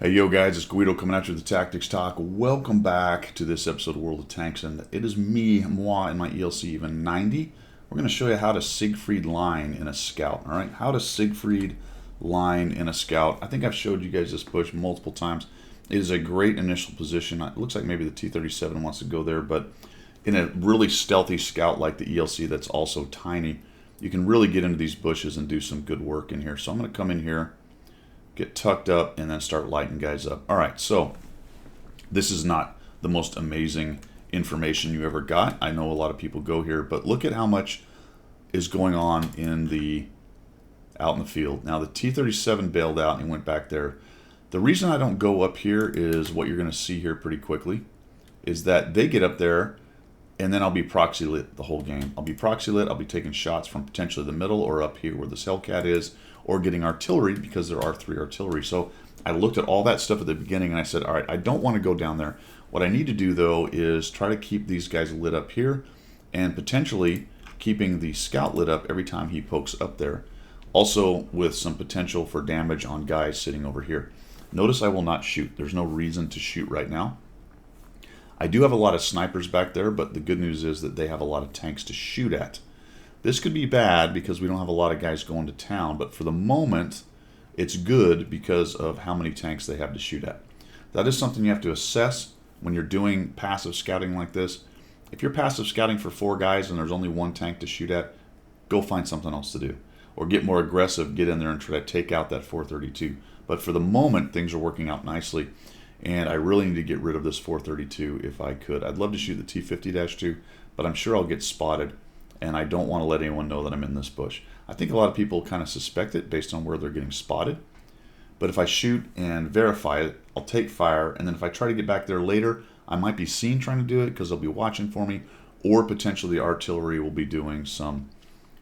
Hey, yo, guys, it's Guido coming at you with the Tactics Talk. Welcome back to this episode of World of Tanks, and it is me, moi, and my ELC even 90. We're going to show you how to Siegfried line in a scout, all right? How to Siegfried line in a scout. I think I've showed you guys this push multiple times. It is a great initial position. It looks like maybe the T-37 wants to go there, but in a really stealthy scout like the ELC that's also tiny, you can really get into these bushes and do some good work in here. So I'm going to come in here, get tucked up, and then start lighting guys up. All right, so this is not the most amazing information you ever got. I know a lot of people go here, but look at how much is going on out in the field. Now the T-37 bailed out and went back there. The reason I don't go up here is what you're going to see here pretty quickly, is that they get up there, and then I'll be proxy lit the whole game. I'll be proxy lit, I'll be taking shots from potentially the middle or up here where this Hellcat is, or getting artillery because there are 3 artillery. So I looked at all that stuff at the beginning and I said, all right, I don't want to go down there. What I need to do though is try to keep these guys lit up here and potentially keeping the scout lit up every time he pokes up there. Also with some potential for damage on guys sitting over here. Notice I will not shoot. There's no reason to shoot right now. I do have a lot of snipers back there, but the good news is that they have a lot of tanks to shoot at. This could be bad because we don't have a lot of guys going to town, but for the moment, it's good because of how many tanks they have to shoot at. That is something you have to assess when you're doing passive scouting like this. If you're passive scouting for 4 guys and there's only 1 tank to shoot at, go find something else to do. Or get more aggressive, get in there and try to take out that 432. But for the moment, things are working out nicely. And I really need to get rid of this 432 if I could. I'd love to shoot the T-50-2, but I'm sure I'll get spotted. And I don't want to let anyone know that I'm in this bush. I think a lot of people kind of suspect it based on where they're getting spotted. But if I shoot and verify it, I'll take fire. And then if I try to get back there later, I might be seen trying to do it because they'll be watching for me. Or potentially the artillery will be doing some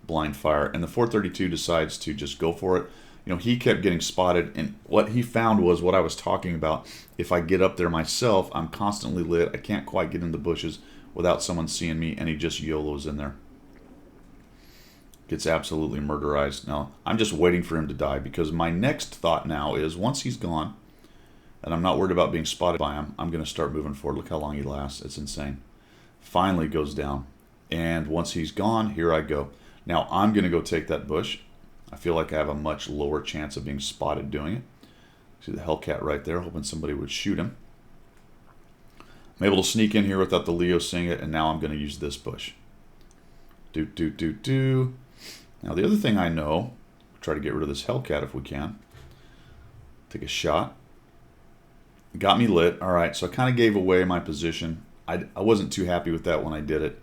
blind fire. And the 432 decides to just go for it. You know, he kept getting spotted. And what he found was what I was talking about. If I get up there myself, I'm constantly lit. I can't quite get in the bushes without someone seeing me. And he just YOLOs in there. Gets absolutely murderized. Now, I'm just waiting for him to die because my next thought now is once he's gone, and I'm not worried about being spotted by him, I'm going to start moving forward. Look how long he lasts. It's insane. Finally goes down. And once he's gone, here I go. Now, I'm going to go take that bush. I feel like I have a much lower chance of being spotted doing it. See the Hellcat right there, hoping somebody would shoot him. I'm able to sneak in here without the Leo seeing it, and now I'm going to use this bush. Do. Now the other thing I know, try to get rid of this Hellcat if we can. Take a shot. Got me lit. All right, so I kind of gave away my position. I wasn't too happy with that when I did it.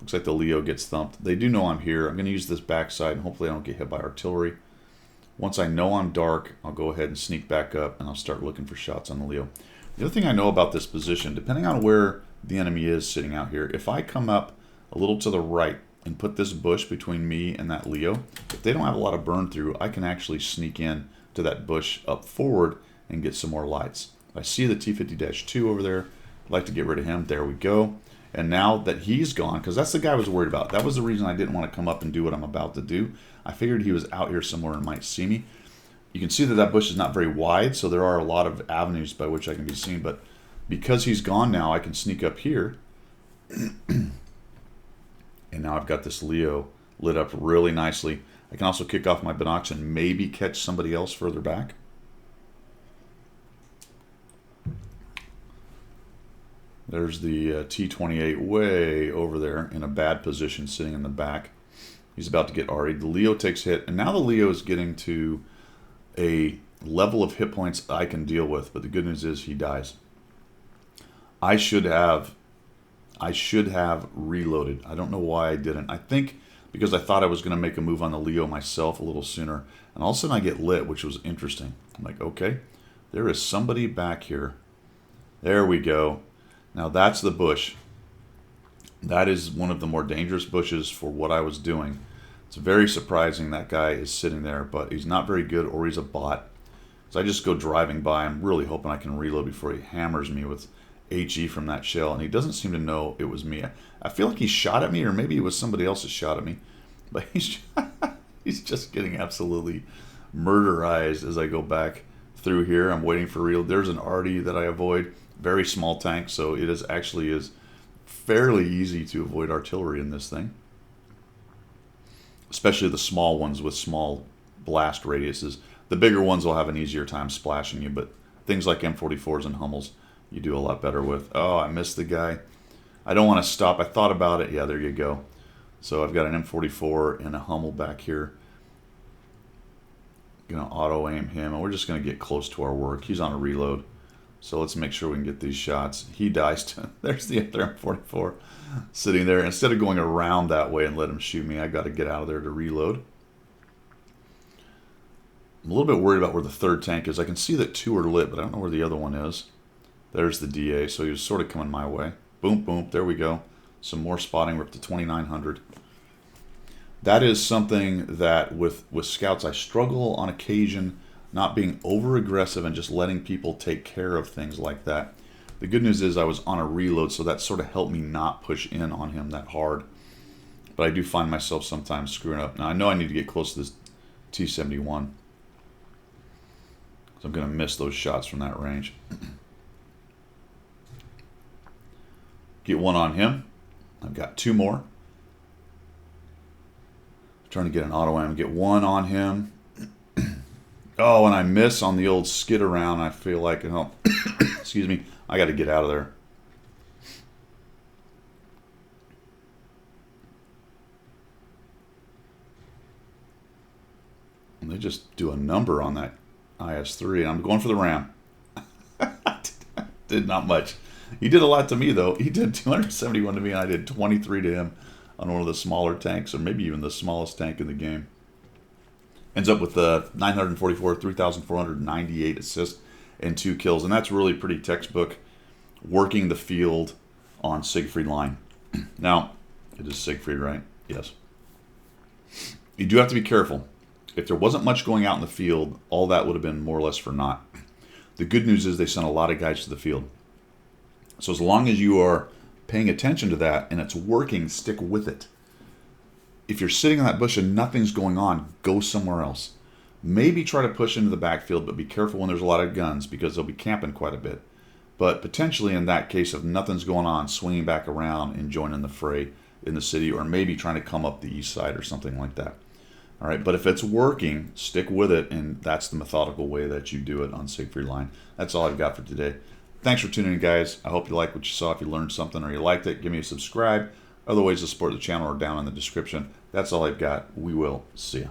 Looks like the Leo gets thumped. They do know I'm here. I'm going to use this backside and hopefully I don't get hit by artillery. Once I know I'm dark, I'll go ahead and sneak back up and I'll start looking for shots on the Leo. The other thing I know about this position, depending on where the enemy is sitting out here, if I come up a little to the right and put this bush between me and that Leo, if they don't have a lot of burn through, I can actually sneak in to that bush up forward and get some more lights. I see the T-50-2 over there. I'd like to get rid of him. There we go. And now that he's gone, because that's the guy I was worried about. That was the reason I didn't want to come up and do what I'm about to do. I figured he was out here somewhere and might see me. You can see that that bush is not very wide, so there are a lot of avenues by which I can be seen. But because he's gone now, I can sneak up here. And now I've got this Leo lit up really nicely. I can also kick off my binocs and maybe catch somebody else further back. There's the T-28 way over there in a bad position sitting in the back. He's about to get RA'd. The Leo takes hit, and now the Leo is getting to a level of hit points I can deal with, but the good news is he dies. I should have reloaded. I don't know why I didn't. I think because I thought I was going to make a move on the Leo myself a little sooner. And all of a sudden I get lit, which was interesting. I'm like, okay, there is somebody back here. There we go. Now that's the bush. That is one of the more dangerous bushes for what I was doing. It's very surprising that guy is sitting there, but he's not very good or he's a bot. So I just go driving by. I'm really hoping I can reload before he hammers me with HE from that shell, and he doesn't seem to know it was me. I feel like he shot at me, or maybe it was somebody else that shot at me, but he's just getting absolutely murderized as I go back through here. I'm waiting for real. There's an arty that I avoid. Very small tank, so it is actually fairly easy to avoid artillery in this thing. Especially the small ones with small blast radiuses. The bigger ones will have an easier time splashing you, but things like M44s and Hummels you do a lot better with. Oh, I missed the guy. I don't want to stop. I thought about it. Yeah, there you go. So I've got an M44 and a Hummel back here. Gonna auto aim him, and we're just gonna get close to our work. He's on a reload, so let's make sure we can get these shots. He dies to, there's the other M44 sitting there. Instead of going around that way and let him shoot me, I got to get out of there to reload. I'm a little bit worried about where the third tank is. I can see that 2 are lit, but I don't know where the other one is. There's the DA, so he was sort of coming my way. Boom, boom, there we go. Some more spotting. We're up to 2,900. That is something that with scouts I struggle on occasion, not being over aggressive and just letting people take care of things like that. The good news is I was on a reload, so that sort of helped me not push in on him that hard. But I do find myself sometimes screwing up. Now I know I need to get close to this T-71. So I'm going to miss those shots from that range. Get one on him. I've got 2 more. I'm trying to get an auto aim. Get one on him. Oh, and I miss on the old skid around. I feel like, oh, excuse me, I got to get out of there. And they just do a number on that IS-3, and I'm going for the ram. Did not much. He did a lot to me, though. He did 271 to me, and I did 23 to him on one of the smaller tanks, or maybe even the smallest tank in the game. Ends up with the 944, 3,498 assists and 2 kills, and that's really pretty textbook working the field on Siegfried line. Now, it is Siegfried, right? Yes. You do have to be careful. If there wasn't much going out in the field, all that would have been more or less for naught. The good news is they sent a lot of guys to the field. So as long as you are paying attention to that and it's working, stick with it. If you're sitting in that bush and nothing's going on, go somewhere else. Maybe try to push into the backfield, but be careful when there's a lot of guns because they'll be camping quite a bit. But potentially in that case, if nothing's going on, swinging back around and joining the fray in the city, or maybe trying to come up the east side or something like that. All right, but if it's working, stick with it, and that's the methodical way that you do it on Siegfried line. That's all I've got for today. Thanks for tuning in, guys. I hope you like what you saw. If you learned something or you liked it, give me a subscribe. Other ways to support the channel are down in the description. That's all I've got. We will see you.